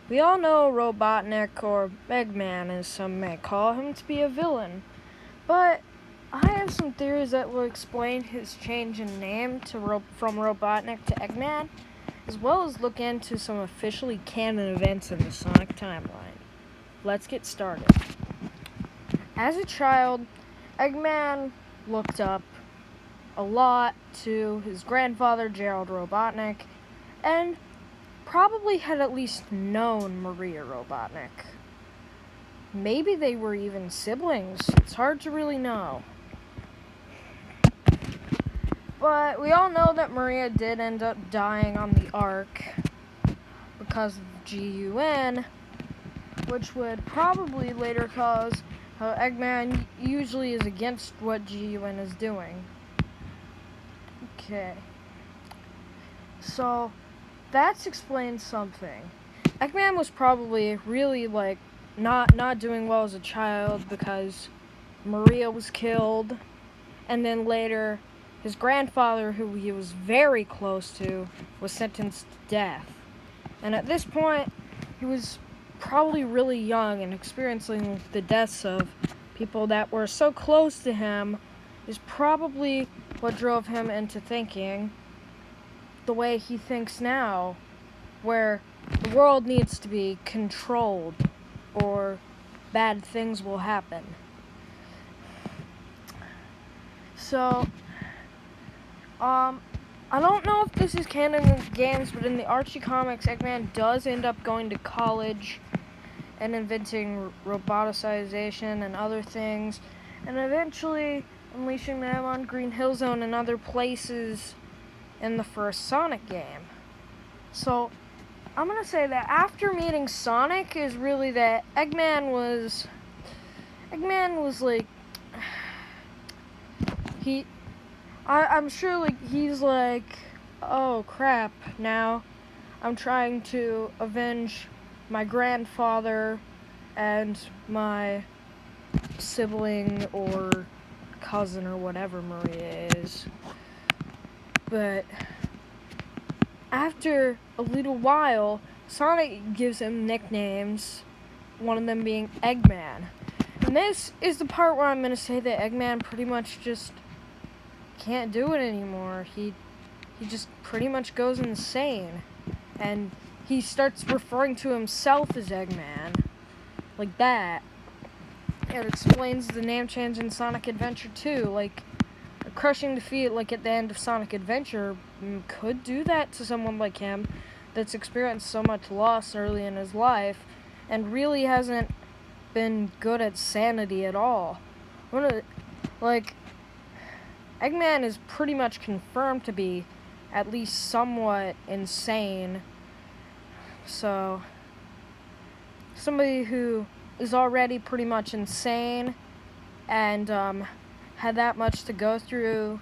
We all know Robotnik, or Eggman as some may call him, to be a villain, but I have some theories that will explain his change in name from Robotnik to Eggman, as well as look into some officially canon events in the Sonic timeline. Let's get started. As a child, Eggman looked up a lot to his grandfather, Gerald Robotnik, and probably had at least known Maria Robotnik. Maybe they were even siblings. It's hard to really know. But we all know that Maria did end up dying on the Ark because of GUN, which would probably later cause how Eggman usually is against what GUN is doing. Okay. So, that's explains something. Eggman was probably really not doing well as a child because Maria was killed, and then later his grandfather, who he was very close to, was sentenced to death. And at this point, he was probably really young, and experiencing the deaths of people that were so close to him is probably what drove him into thinking the way he thinks now, where the world needs to be controlled or bad things will happen. So, I don't know if this is canon in the games, but in the Archie comics, Eggman does end up going to college and inventing roboticization and other things, and eventually unleashing them on Green Hill Zone and other places in the first Sonic game. So, I'm gonna say that after meeting Sonic is really that Eggman was like, I'm sure he's like, oh crap, now I'm trying to avenge my grandfather and my sibling or cousin or whatever Maria is. But after a little while, Sonic gives him nicknames, one of them being Eggman. And this is the part where I'm going to say that Eggman pretty much just can't do it anymore. He just pretty much goes insane. And he starts referring to himself as Eggman. Like that. It explains the name change in Sonic Adventure 2. Like, a crushing defeat, like at the end of Sonic Adventure, could do that to someone like him that's experienced so much loss early in his life and really hasn't been good at sanity at all. Eggman is pretty much confirmed to be at least somewhat insane. So, somebody who is already pretty much insane and had that much to go through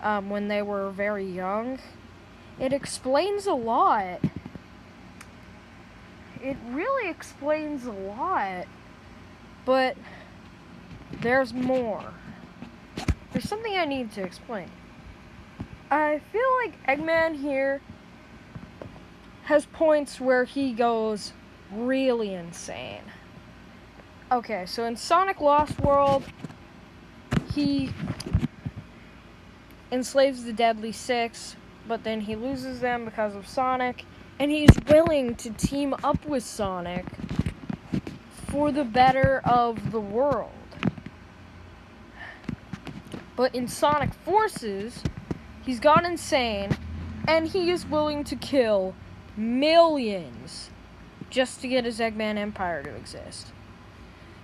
when they were very young, it explains a lot. It really explains a lot. But there's more. There's something I need to explain. I feel like Eggman here has points where he goes really insane. Okay, so in Sonic Lost World, he enslaves the Deadly Six, but then he loses them because of Sonic, and he's willing to team up with Sonic for the better of the world. But in Sonic Forces, he's gone insane, and he is willing to kill millions just to get his Eggman Empire to exist.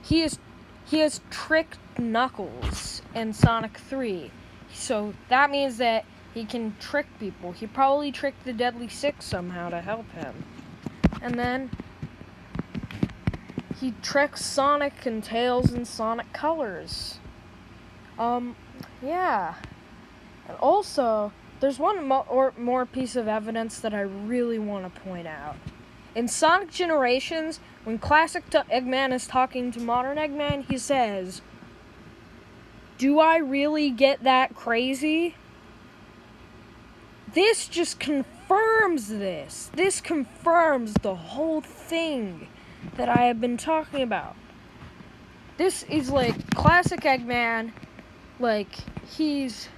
He has tricked Knuckles in Sonic 3, so that means that he can trick people. He probably tricked the Deadly Six somehow to help him. And then he tricks Sonic and Tails in Sonic Colors. Yeah. And also, there's one more piece of evidence that I really want to point out. In Sonic Generations, when classic Eggman is talking to modern Eggman, he says, "Do I really get that crazy?" This just confirms confirms this. This confirms the whole thing that I have been talking about. This is like classic Eggman. Like he's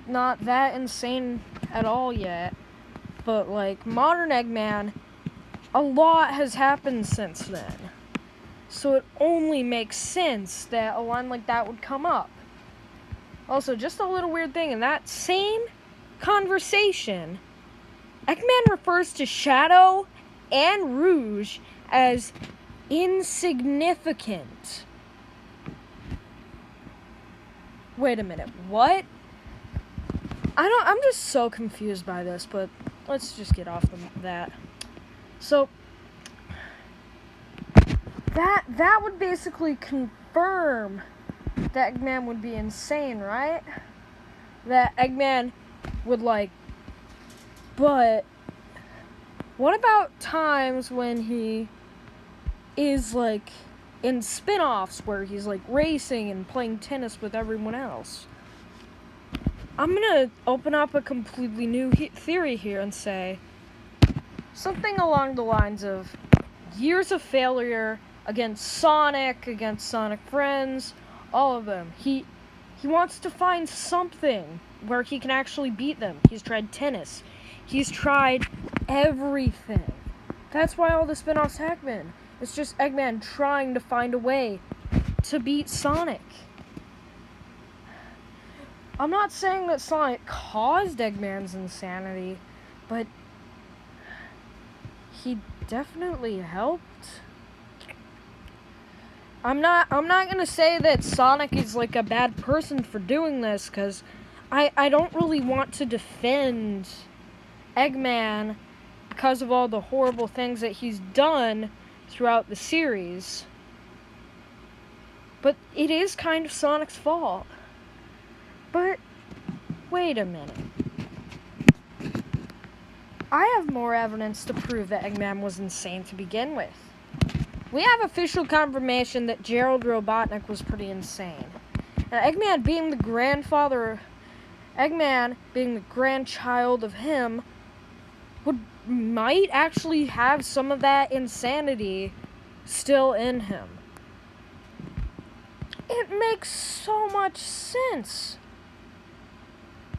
not that insane at all yet. But like modern Eggman, a lot has happened since then. So it only makes sense that a line like that would come up. Also, just a little weird thing, in that same conversation, Eggman refers to Shadow and Rouge as insignificant. Wait a minute, what? I'm just so confused by this, but let's just get off that. So, that would basically confirm that Eggman would be insane, right? That Eggman would but what about times when he is in spin-offs where he's racing and playing tennis with everyone else? I'm gonna open up a completely new theory here and say something along the lines of years of failure against Sonic friends, all of them. He wants to find something where he can actually beat them. He's tried tennis. He's tried everything. That's why all the spin-offs happen. It's just Eggman trying to find a way to beat Sonic. I'm not saying that Sonic caused Eggman's insanity, but he definitely helped. I'm not gonna say that Sonic is a bad person for doing this, because I don't really want to defend Eggman because of all the horrible things that he's done throughout the series. But it is kind of Sonic's fault. But wait a minute. I have more evidence to prove that Eggman was insane to begin with. We have official confirmation that Gerald Robotnik was pretty insane. And Eggman being the grandchild of him, might actually have some of that insanity still in him. It makes so much sense.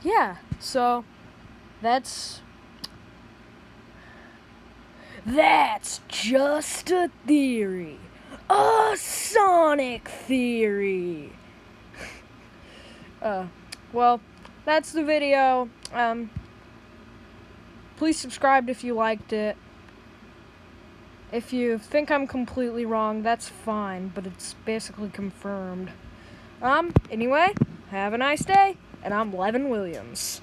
Yeah, so that's just a theory. A Sonic theory. Well, that's the video. Please subscribe if you liked it. If you think I'm completely wrong, that's fine, but it's basically confirmed. Anyway, have a nice day, and I'm Levin Williams.